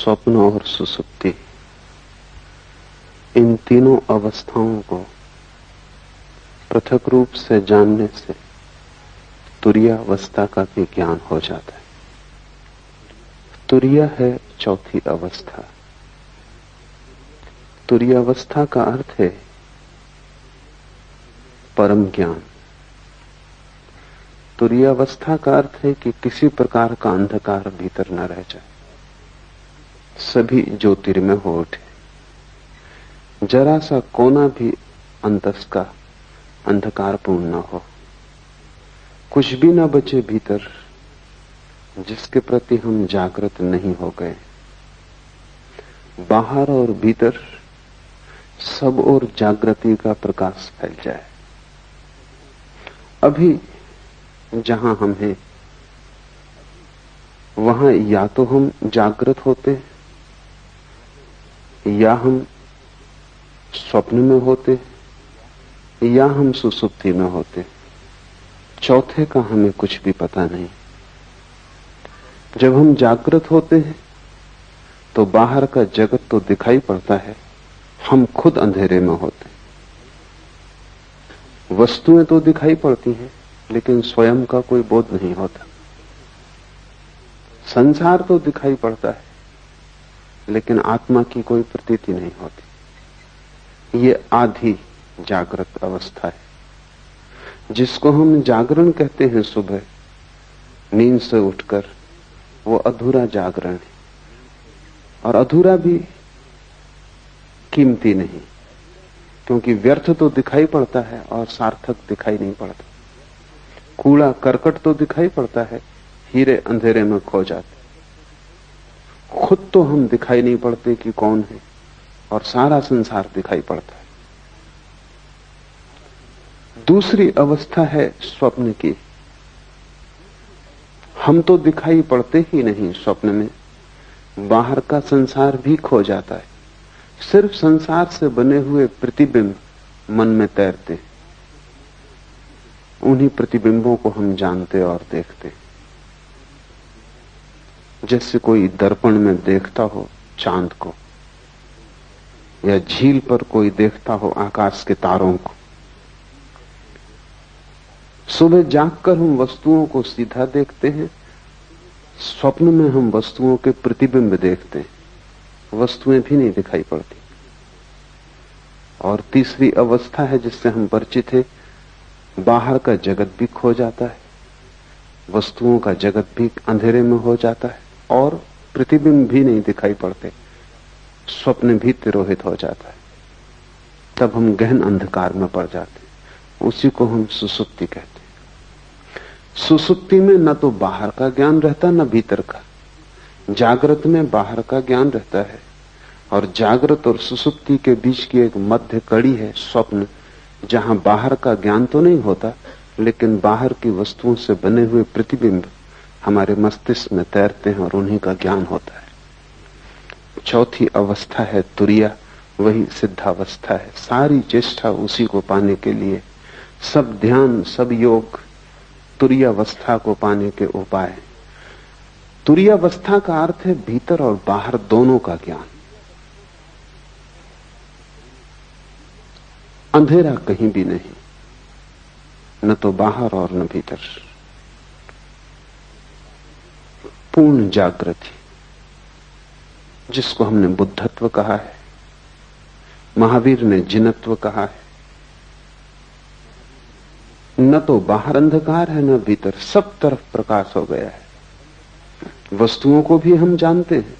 स्वप्न और सुसुप्ति, इन तीनों अवस्थाओं को पृथक रूप से जानने से तुरीयावस्था का भी ज्ञान हो जाता है। तुरीया है चौथी अवस्था। तुरीयावस्था का अर्थ है परम ज्ञान। तुरीयावस्था का अर्थ है कि किसी प्रकार का अंधकार भीतर न रह जाए, सभी ज्योतिर्मय हो उठे, जरा सा कोना भी अंतस का अंधकारपूर्ण न हो, कुछ भी न बचे भीतर जिसके प्रति हम जागृत नहीं हो गए। बाहर और भीतर सब ओर जागृति का प्रकाश फैल जाए। अभी जहां हम हैं वहां या तो हम जागृत होते या हम स्वप्न में होते या हम सुसुप्ति में होते। चौथे का हमें कुछ भी पता नहीं। जब हम जागृत होते हैं तो बाहर का जगत तो दिखाई पड़ता है, हम खुद अंधेरे में होते। वस्तुएं तो दिखाई पड़ती हैं लेकिन स्वयं का कोई बोध नहीं होता। संसार तो दिखाई पड़ता है लेकिन आत्मा की कोई प्रतीति नहीं होती। ये आधी जागृत अवस्था है जिसको हम जागरण कहते हैं। सुबह नींद से उठकर वो अधूरा जागरण है, और अधूरा भी कीमती नहीं, क्योंकि व्यर्थ तो दिखाई पड़ता है और सार्थक दिखाई नहीं पड़ता। कूड़ा करकट तो दिखाई पड़ता है, हीरे अंधेरे में खो जाते। खुद तो हम दिखाई नहीं पड़ते कि कौन है, और सारा संसार दिखाई पड़ता है। दूसरी अवस्था है स्वप्न की। हम तो दिखाई पड़ते ही नहीं स्वप्न में, बाहर का संसार भी खो जाता है। सिर्फ संसार से बने हुए प्रतिबिंब मन में तैरते हैं। उन्हीं प्रतिबिंबों को हम जानते और देखते, जैसे कोई दर्पण में देखता हो चांद को, या झील पर कोई देखता हो आकाश के तारों को। सुबह जागकर हम वस्तुओं को सीधा देखते हैं, स्वप्न में हम वस्तुओं के प्रतिबिंब देखते हैं, वस्तुएं भी नहीं दिखाई पड़ती। और तीसरी अवस्था है जिससे हम परिचित हैं, बाहर का जगत भी खो जाता है, वस्तुओं का जगत भी अंधेरे में हो जाता है, और प्रतिबिंब भी नहीं दिखाई पड़ते, स्वप्न भी तिरोहित हो जाता है। तब हम गहन अंधकार में पड़ जाते हैं। उसी को हम सुसुप्ति कहते हैं। सुसुप्ति में न तो बाहर का ज्ञान रहता न भीतर का। जागृत में बाहर का ज्ञान रहता है, और जागृत और सुसुप्ति के बीच की एक मध्य कड़ी है स्वप्न, जहां बाहर का ज्ञान तो नहीं होता लेकिन बाहर की वस्तुओं से बने हुए प्रतिबिंब हमारे मस्तिष्क में तैरते हैं और उन्हीं का ज्ञान होता है। चौथी अवस्था है तुरीया, वही सिद्धावस्था है। सारी चेष्टा उसी को पाने के लिए, सब ध्यान सब योग तुरीयावस्था को पाने के उपाय। तुरीयावस्था का अर्थ है भीतर और बाहर दोनों का ज्ञान। अंधेरा कहीं भी नहीं, न तो बाहर और न भीतर। पूर्ण जागृति, जिसको हमने बुद्धत्व कहा है, महावीर ने जिनत्व कहा है। न तो बाहर अंधकार है न भीतर, सब तरफ प्रकाश हो गया है। वस्तुओं को भी हम जानते हैं,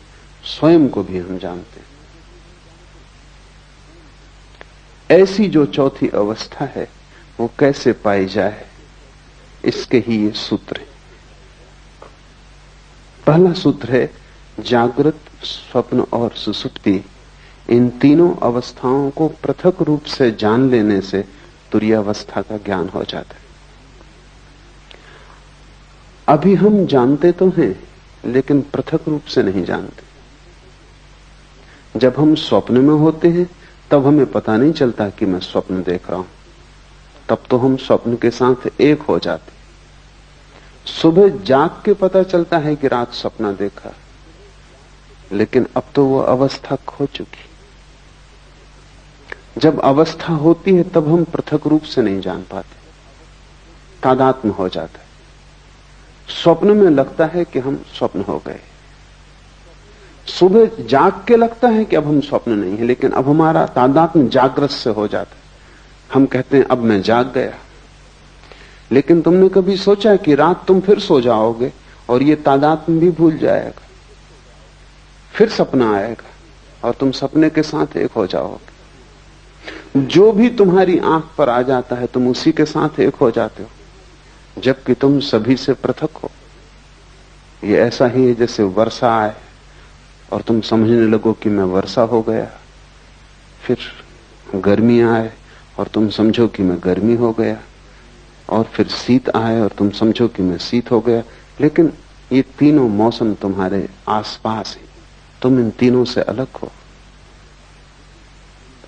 स्वयं को भी हम जानते हैं। ऐसी जो चौथी अवस्था है वो कैसे पाई जाए, इसके ही ये सूत्र है। पहला सूत्र है जागृत, स्वप्न और सुसुप्ति, इन तीनों अवस्थाओं को पृथक रूप से जान लेने से तुरीयावस्था का ज्ञान हो जाता है। अभी हम जानते तो हैं लेकिन पृथक रूप से नहीं जानते। जब हम स्वप्न में होते हैं तब हमें पता नहीं चलता कि मैं स्वप्न देख रहा हूं, तब तो हम स्वप्न के साथ एक हो जाते। सुबह जाग के पता चलता है कि रात सपना देखा, लेकिन अब तो वो अवस्था खो चुकी। जब अवस्था होती है तब हम पृथक रूप से नहीं जान पाते, तादात्म्य हो जाता है। स्वप्न में लगता है कि हम स्वप्न हो गए, सुबह जाग के लगता है कि अब हम स्वप्न नहीं है, लेकिन अब हमारा तादात्म्य जागृत से हो जाता है। हम कहते हैं अब मैं जाग गया। लेकिन तुमने कभी सोचा कि रात तुम फिर सो जाओगे और ये तादात्म्य भी भूल जाएगा, फिर सपना आएगा और तुम सपने के साथ एक हो जाओगे। जो भी तुम्हारी आंख पर आ जाता है तुम उसी के साथ एक हो जाते हो, जबकि तुम सभी से पृथक हो। ये ऐसा ही है जैसे वर्षा आए और तुम समझने लगो कि मैं वर्षा हो गया, फिर गर्मी आए और तुम समझो कि मैं गर्मी हो गया, और फिर शीत आए और तुम समझो कि मैं शीत हो गया। लेकिन ये तीनों मौसम तुम्हारे आसपास हैं, तुम इन तीनों से अलग हो।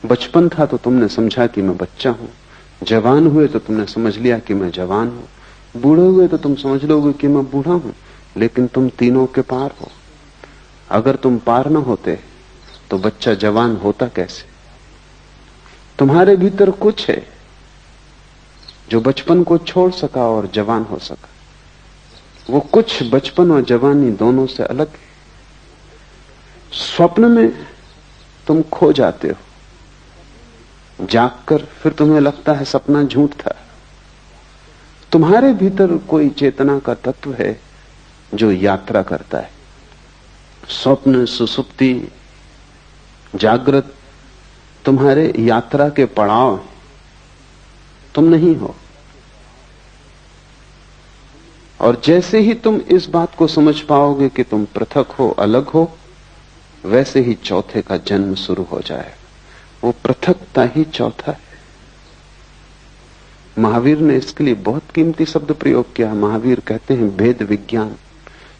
बचपन था तो तुमने समझा कि मैं बच्चा हूं, जवान हुए तो तुमने समझ लिया कि मैं जवान हूं, बूढ़े हुए तो तुम समझ लोगे कि मैं बूढ़ा हूं, लेकिन तुम तीनों के पार हो। अगर तुम पार न होते तो बच्चा जवान होता कैसे? तुम्हारे भीतर कुछ है जो बचपन को छोड़ सका और जवान हो सका। वो कुछ बचपन और जवानी दोनों से अलग है। स्वप्न में तुम खो जाते हो, जागकर फिर तुम्हें लगता है सपना झूठ था। तुम्हारे भीतर कोई चेतना का तत्व है जो यात्रा करता है। स्वप्न, सुसुप्ति, जागृत तुम्हारे यात्रा के पड़ाव हैं, तुम नहीं हो। और जैसे ही तुम इस बात को समझ पाओगे कि तुम पृथक हो, अलग हो, वैसे ही चौथे का जन्म शुरू हो जाएगा। वो पृथकता ही चौथा है। महावीर ने इसके लिए बहुत कीमती शब्द प्रयोग किया। महावीर कहते हैं भेद विज्ञान।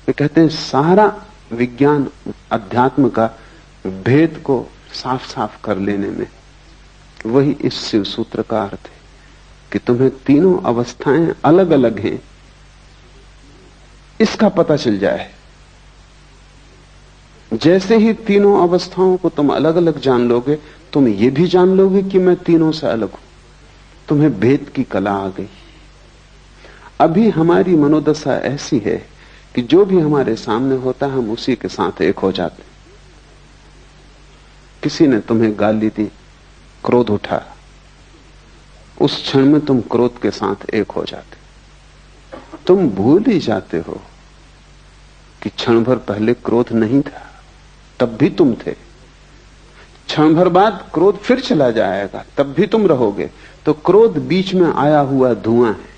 वे कहते हैं सारा विज्ञान अध्यात्म का भेद को साफ साफ कर लेने में वही इस शिव सूत्र का अर्थ है कि तुम्हें तीनों अवस्थाएं अलग अलग हैं, इसका पता चल जाए। जैसे ही तीनों अवस्थाओं को तुम अलग अलग जान लोगे, तुम ये भी जान लोगे कि मैं तीनों से अलग हूं। तुम्हें भेद की कला आ गई। अभी हमारी मनोदशा ऐसी है कि जो भी हमारे सामने होता है हम उसी के साथ एक हो जाते। किसी ने तुम्हें गाली दी, क्रोध उठा, उस क्षण में तुम क्रोध के साथ एक हो जाते। तुम भूल ही जाते हो कि क्षण भर पहले क्रोध नहीं था, तब भी तुम थे। क्षण भर बाद क्रोध फिर चला जाएगा, तब भी तुम रहोगे। तो क्रोध बीच में आया हुआ धुआं है।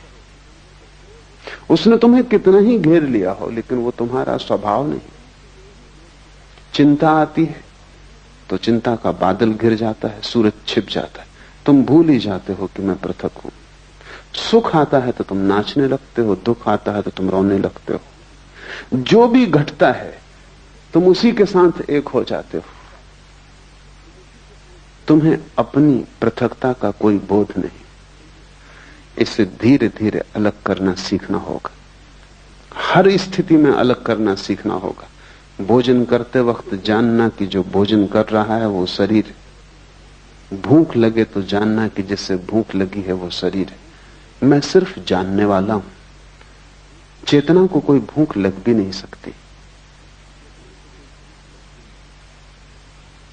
उसने तुम्हें कितना ही घेर लिया हो, लेकिन वो तुम्हारा स्वभाव नहीं। चिंता आती है तो चिंता का बादल घिर जाता है, सूरज छिप जाता है, तुम भूल ही जाते हो कि मैं पृथक हूं। सुख आता है तो तुम नाचने लगते हो, दुख आता है तो तुम रोने लगते हो। जो भी घटता है तुम उसी के साथ एक हो जाते हो। तुम्हें अपनी पृथकता का कोई बोध नहीं। इसे धीरे धीरे अलग करना सीखना होगा। हर स्थिति में अलग करना सीखना होगा। भोजन करते वक्त जानना कि जो भोजन कर रहा है वो शरीर है। भूख लगे तो जानना कि जिससे भूख लगी है वो शरीर है। मैं सिर्फ जानने वाला हूं। चेतना को कोई भूख लग भी नहीं सकती।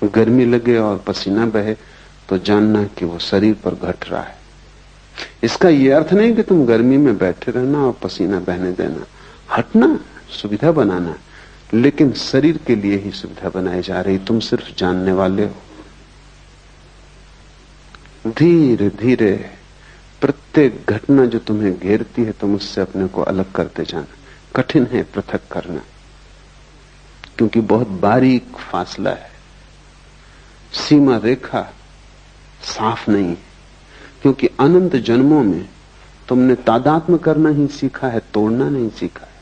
गर्मी लगे और पसीना बहे तो जानना कि वो शरीर पर घट रहा है। इसका यह अर्थ नहीं कि तुम गर्मी में बैठे रहना और पसीना बहने देना। हटना, सुविधा बनाना, लेकिन शरीर के लिए ही सुविधा बनाई जा रही। तुम सिर्फ जानने वाले हो। धीरे धीरे प्रत्येक घटना जो तुम्हें घेरती है तुम उससे अपने को अलग करते जाना। कठिन है पृथक करना, क्योंकि बहुत बारीक फासला है। सीमा रेखा साफ नहीं है, क्योंकि अनंत जन्मों में तुमने तादात्म्य करना ही सीखा है, तोड़ना नहीं सीखा है।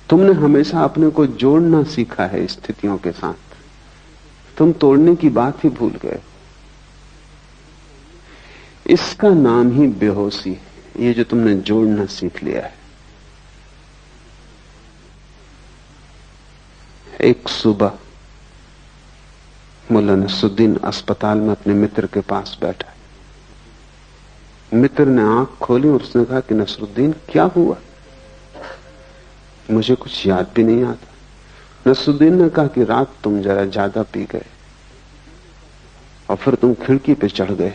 तुमने हमेशा अपने को जोड़ना सीखा है स्थितियों के साथ। तुम तोड़ने की बात ही भूल गए। इसका नाम ही बेहोशी है, ये जो तुमने जोड़ना सीख लिया है। एक सुबह मुल्ला नसरुद्दीन अस्पताल में अपने मित्र के पास बैठा। मित्र ने आंख खोली और उसने कहा कि नसरुद्दीन क्या हुआ? मुझे कुछ याद भी नहीं आता। नसरुद्दीन ने कहा कि रात तुम जरा ज्यादा पी गए और फिर तुम खिड़की पे चढ़ गए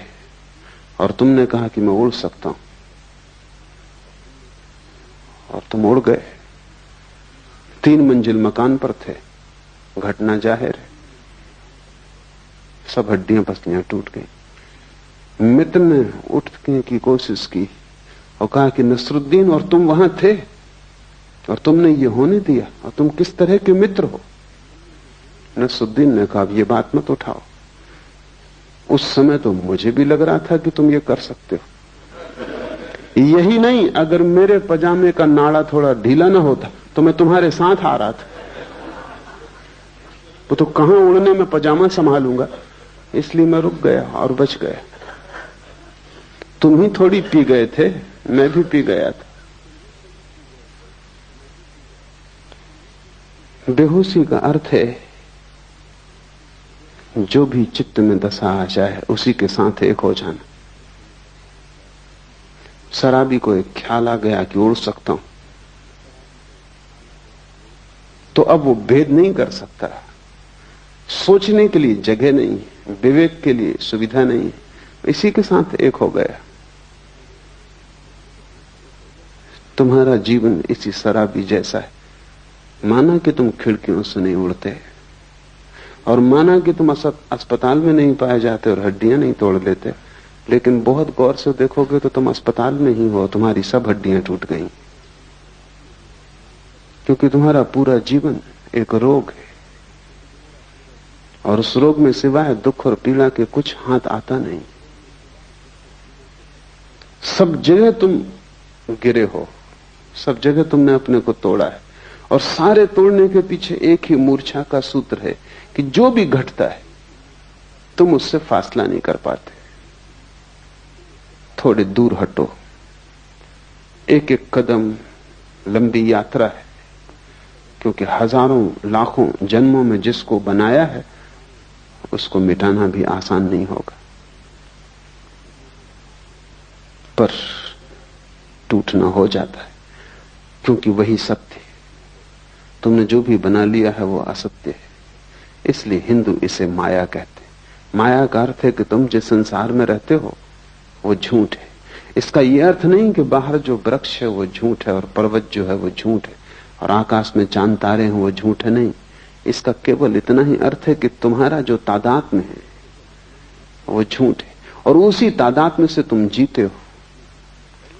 और तुमने कहा कि मैं उड़ सकता हूं और तुम उड़ गए। 3 मंजिल मकान पर थे। घटना जाहिर है, सब हड्डियां पसलियां टूट गई। मित्र ने उठने की कोशिश की और कहा कि नसरुद्दीन, और तुम वहां थे और तुमने ये होने दिया, और तुम किस तरह के मित्र हो? नसरुद्दीन ने कहा ये बात मत उठाओ, उस समय तो मुझे भी लग रहा था कि तुम ये कर सकते हो। यही नहीं, अगर मेरे पजामे का नाड़ा थोड़ा ढीला ना होता तो मैं तुम्हारे साथ आ रहा था। वो तो कहां उड़ने में पजामा संभालूंगा, इसलिए मैं रुक गया और बच गया। तुम ही थोड़ी पी गए थे, मैं भी पी गया था। बेहोशी का अर्थ है जो भी चित्त में दशा आ जाए उसी के साथ एक हो जाना। शराबी को एक ख्याल आ गया कि उड़ सकता हूं, तो अब वो भेद नहीं कर सकता। सोचने के लिए जगह नहीं, विवेक के लिए सुविधा नहीं, इसी के साथ एक हो गया। तुम्हारा जीवन इसी शराबी जैसा है। माना कि तुम खिड़कियों से नहीं उड़ते और माना कि तुम अस्पताल में नहीं पाए जाते और हड्डियां नहीं तोड़ लेते, लेकिन बहुत गौर से देखोगे तो तुम अस्पताल में ही हो, तुम्हारी सब हड्डियां टूट गई, क्योंकि तुम्हारा पूरा जीवन एक रोग है और उस रोग में सिवाय दुख और पीड़ा के कुछ हाथ आता नहीं। सब जगह तुम गिरे हो, सब जगह तुमने अपने को तोड़ा है, और सारे तोड़ने के पीछे एक ही मूर्छा का सूत्र है कि जो भी घटता है तुम उससे फासला नहीं कर पाते। थोड़े दूर हटो, एक एक कदम लंबी यात्रा है, क्योंकि हजारों लाखों जन्मों में जिसको बनाया है उसको मिटाना भी आसान नहीं होगा, पर टूटना हो जाता है, क्योंकि वही सत्य है। तुमने जो भी बना लिया है वो असत्य है। इसलिए हिंदू इसे माया कहते हैं। माया का अर्थ है कि तुम जिस संसार में रहते हो वो झूठ है। इसका यह अर्थ नहीं कि बाहर जो वृक्ष है वो झूठ है और पर्वत जो है वो झूठ है और आकाश में चांद तारे हैं वो झूठ है, नहीं। इसका केवल इतना ही अर्थ है कि तुम्हारा जो तादात्म्य है वो झूठ है और उसी तादात्म्य से तुम जीते हो,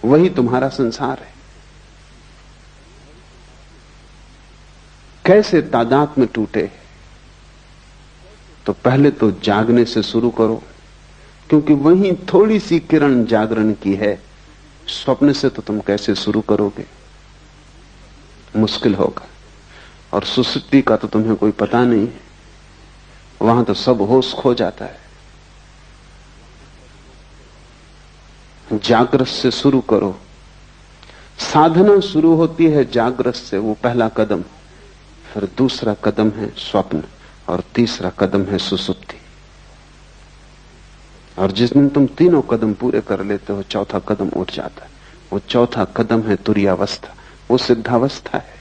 वही तुम्हारा संसार है। कैसे तादात्म्य टूटे? तो पहले तो जागने से शुरू करो, क्योंकि वही थोड़ी सी किरण जागरण की है। स्वप्न से तो तुम कैसे शुरू करोगे? मुश्किल होगा। और सुसुप्ति का तो तुम्हें कोई पता नहीं है, वहां तो सब होश खो जाता है। जागृत से शुरू करो। साधना शुरू होती है जागृत से, वो पहला कदम। फिर दूसरा कदम है स्वप्न और तीसरा कदम है सुसुप्ति। और जिस दिन तुम तीनों कदम पूरे कर लेते हो, चौथा कदम उठ जाता है। वो चौथा कदम है तुरीयावस्था, वो सिद्धावस्था है।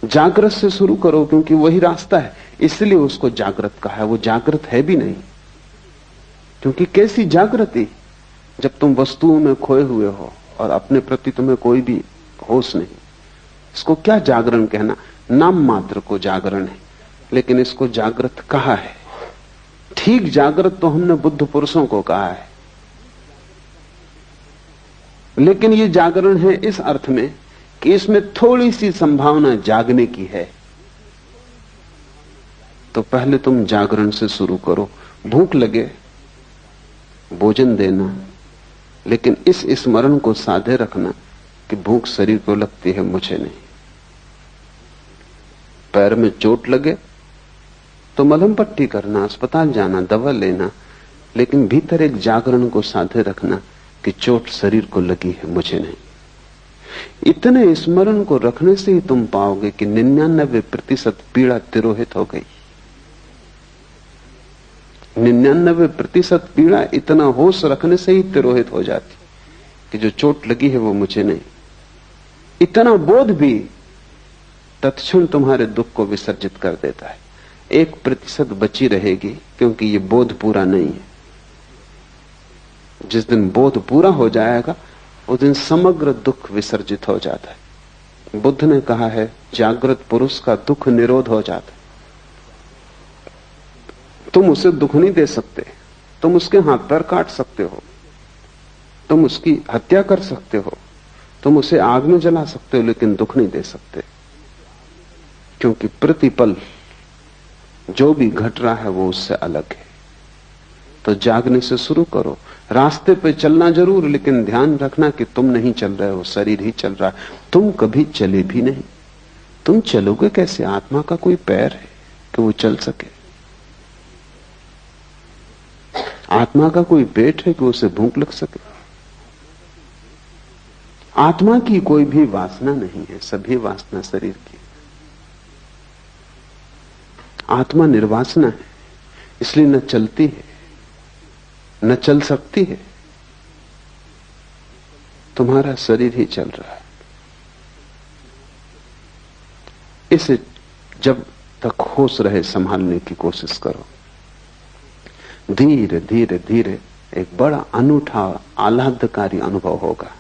जागृत से शुरू करो, क्योंकि वही रास्ता है, इसलिए उसको जागृत कहा है। वो जागृत है भी नहीं, क्योंकि कैसी जागृति जब तुम वस्तुओं में खोए हुए हो और अपने प्रति तुम्हें कोई भी होश नहीं। इसको क्या जागरण कहना? नाम मात्र को जागरण है, लेकिन इसको जागृत कहा है। ठीक जागृत तो हमने बुद्ध पुरुषों को कहा है, लेकिन ये जागरण है इस अर्थ में कि इसमें थोड़ी सी संभावना जागने की है। तो पहले तुम जागरण से शुरू करो। भूख लगे भोजन देना, लेकिन इस स्मरण को साधे रखना कि भूख शरीर को लगती है, मुझे नहीं। पैर में चोट लगे तो मलहम पट्टी करना, अस्पताल जाना, दवा लेना, लेकिन भीतर एक जागरण को साधे रखना कि चोट शरीर को लगी है, मुझे नहीं। इतने स्मरण को रखने से ही तुम पाओगे कि 99% पीड़ा तिरोहित हो गई। 99% पीड़ा इतना होश रखने से ही तिरोहित हो जाती कि जो चोट लगी है वो मुझे नहीं। इतना बोध भी तत्क्षण तुम्हारे दुख को विसर्जित कर देता है। 1% बची रहेगी क्योंकि ये बोध पूरा नहीं है। जिस दिन बोध पूरा हो जाएगा उस दिन समग्र दुख विसर्जित हो जाता है। बुद्ध ने कहा है जागृत पुरुष का दुख निरोध हो जाता है। तुम उसे दुख नहीं दे सकते, तुम उसके हाथ पैर काट सकते हो, तुम उसकी हत्या कर सकते हो, तुम उसे आग में जला सकते हो, लेकिन दुख नहीं दे सकते, क्योंकि प्रतिपल जो भी घट रहा है वो उससे अलग है। तो जागने से शुरू करो। रास्ते पे चलना जरूर, लेकिन ध्यान रखना कि तुम नहीं चल रहे हो, शरीर ही चल रहा है। तुम कभी चले भी नहीं। तुम चलोगे कैसे? आत्मा का कोई पैर है कि वो चल सके? आत्मा का कोई पेट है कि उसे भूख लग सके? आत्मा की कोई भी वासना नहीं है, सभी वासना शरीर की। आत्मा निर्वासना है, इसलिए न चलती है न चल सकती है। तुम्हारा शरीर ही चल रहा है। इसे जब तक होश रहे संभालने की कोशिश करो। धीरे धीरे धीरे एक बड़ा अनूठा आह्लादकारी अनुभव होगा।